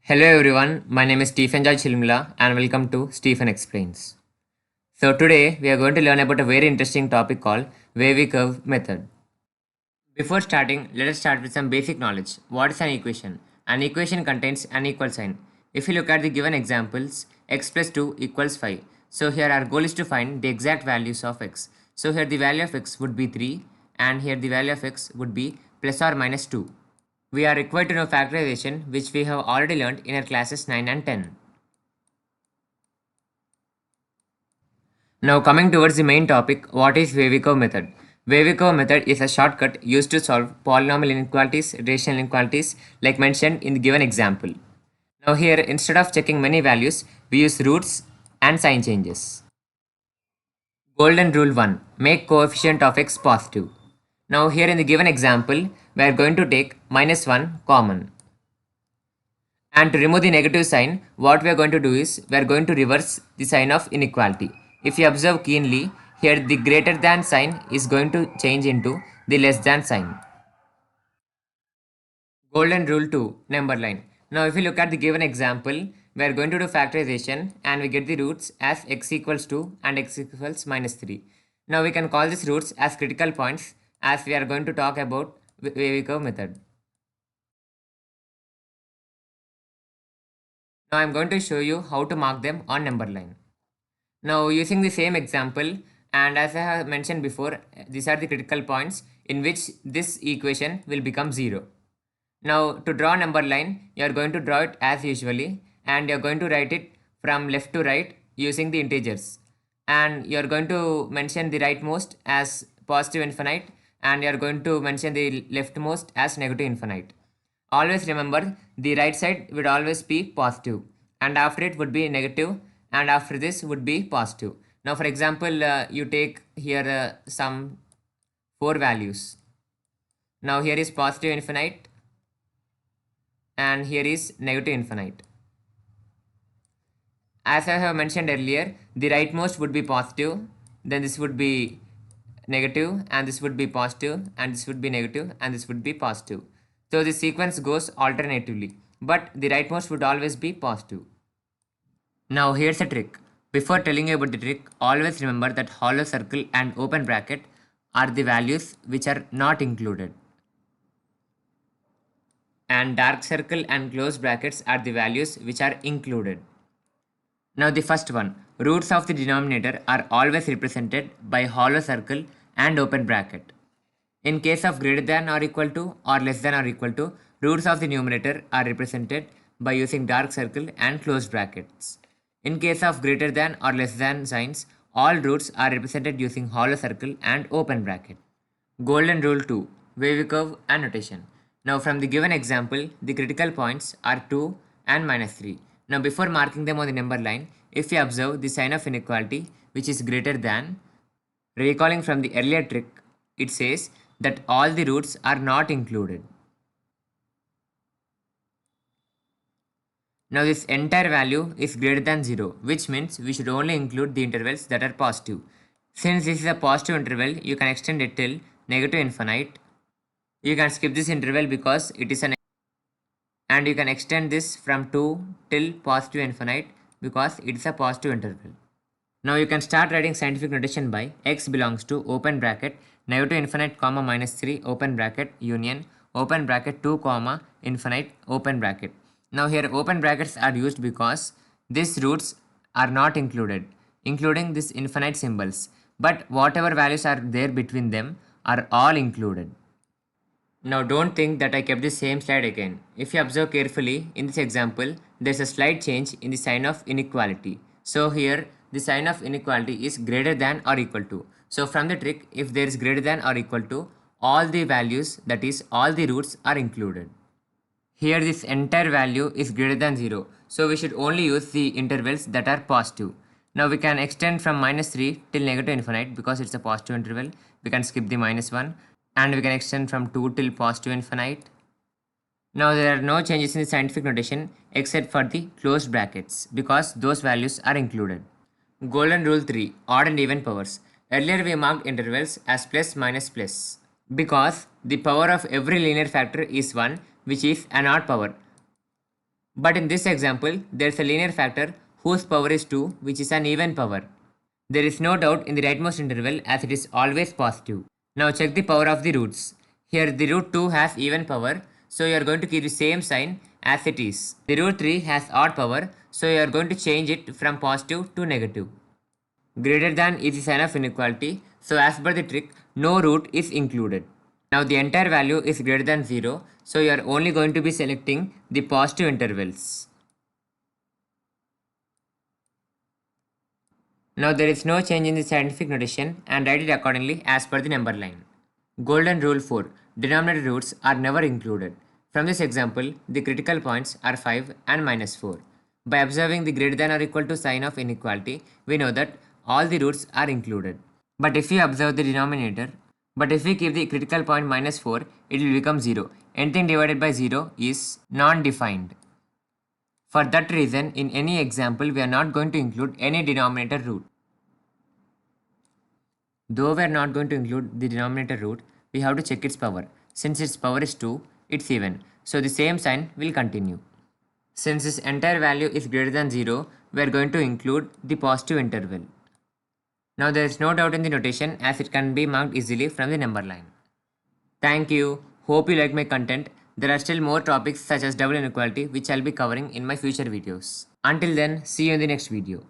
Hello everyone, my name is Stephen Joy Chilmila and welcome to Stephen Explains. So today we are going to learn about a very interesting topic called Wavy Curve Method. Before starting, let us start with some basic knowledge. What is an equation? An equation contains an equal sign. If you look at the given examples, x plus 2 equals 5. So here our goal is to find the exact values of x. So here the value of x would be 3 and here the value of x would be plus or minus 2. We are required to know factorization, which we have already learned in our classes 9 and 10. Now coming towards the main topic, what is Wavy Curve method? Wavy Curve method is a shortcut used to solve polynomial inequalities, rational inequalities like mentioned in the given example. Now here, instead of checking many values, we use roots and sign changes. Golden rule 1. Make coefficient of x positive. Now here in the given example, we are going to take minus 1 common. And to remove the negative sign, what we are going to do is, we are going to reverse the sign of inequality. If you observe keenly, here the greater than sign is going to change into the less than sign. Golden rule 2, number line. Now if you look at the given example, we are going to do factorization and we get the roots as x equals 2 and x equals minus 3. Now we can call these roots as critical points as we are going to talk about Wavy Curve method. Now I am going to show you how to mark them on number line. Now using the same example, and as I have mentioned before, these are the critical points in which this equation will become 0. Now to draw number line, you are going to draw it as usually and you are going to write it from left to right using the integers. And you are going to mention the rightmost as positive infinite and you are going to mention the leftmost as negative infinite. Always remember the right side would always be positive and after it would be negative and after this would be positive. Now for example, you take here some 4 values. Now here is positive infinite and here is negative infinite. As I have mentioned earlier, the rightmost would be positive, then this would be negative and this would be positive and this would be negative and this would be positive. So the sequence goes alternatively, but the rightmost would always be positive. Now here's a trick. Before telling you about the trick, always remember that hollow circle and open bracket are the values which are not included. And dark circle and closed brackets are the values which are included. Now the first one, roots of the denominator are always represented by hollow circle and open bracket. In case of greater than or equal to or less than or equal to, roots of the numerator are represented by using dark circle and closed brackets. In case of greater than or less than signs, all roots are represented using hollow circle and open bracket. Golden rule 2, wavy curve annotation. Now from the given example, the critical points are 2 and minus 3. Now before marking them on the number line, if you observe the sign of inequality which is greater than, recalling from the earlier trick, it says that all the roots are not included. Now this entire value is greater than 0, which means we should only include the intervals that are positive. Since this is a positive interval, you can extend it till negative infinite. You can skip this interval because it is an, and you can extend this from 2 till positive infinite because it is a positive interval. Now you can start writing scientific notation by x belongs to open bracket negative infinite comma minus 3 open bracket union open bracket 2 comma infinite open bracket. Now here open brackets are used because these roots are not included, including these infinite symbols, but whatever values are there between them are all included. Now don't think that I kept the same slide again. If you observe carefully in this example, there's a slight change in the sign of inequality. So here the sign of inequality is greater than or equal to. So from the trick, if there is greater than or equal to, all the values, that is all the roots are included. Here this entire value is greater than 0. So we should only use the intervals that are positive. Now we can extend from minus 3 till negative infinite because it's a positive interval. We can skip the minus 1 and we can extend from 2 till positive infinite. Now there are no changes in the scientific notation except for the closed brackets because those values are included. Golden rule 3, odd and even powers. Earlier we marked intervals as plus minus plus because the power of every linear factor is 1, which is an odd power. But in this example, there is a linear factor whose power is 2, which is an even power. There is no doubt in the rightmost interval as it is always positive. Now check the power of the roots. Here the root 2 has even power, so you are going to keep the same sign as it is. The root 3 has odd power, so you are going to change it from positive to negative. Greater than is the sign of inequality, so as per the trick, no root is included. Now the entire value is greater than 0, so you are only going to be selecting the positive intervals. Now there is no change in the scientific notation and write it accordingly as per the number line. Golden rule 4. Denominator roots are never included. From this example, the critical points are 5 and -4. By observing the greater than or equal to sign of inequality, we know that all the roots are included. But if we observe the denominator, but if we keep the critical point -4, it will become 0. Anything divided by 0 is non-defined. For that reason, in any example, we are not going to include any denominator root. Though we are not going to include the denominator root, we have to check its power. Since its power is 2, it's even. So the same sign will continue. Since this entire value is greater than 0, we are going to include the positive interval. Now there is no doubt in the notation as it can be marked easily from the number line. Thank you. Hope you like my content. There are still more topics such as double inequality which I'll be covering in my future videos. Until then, see you in the next video.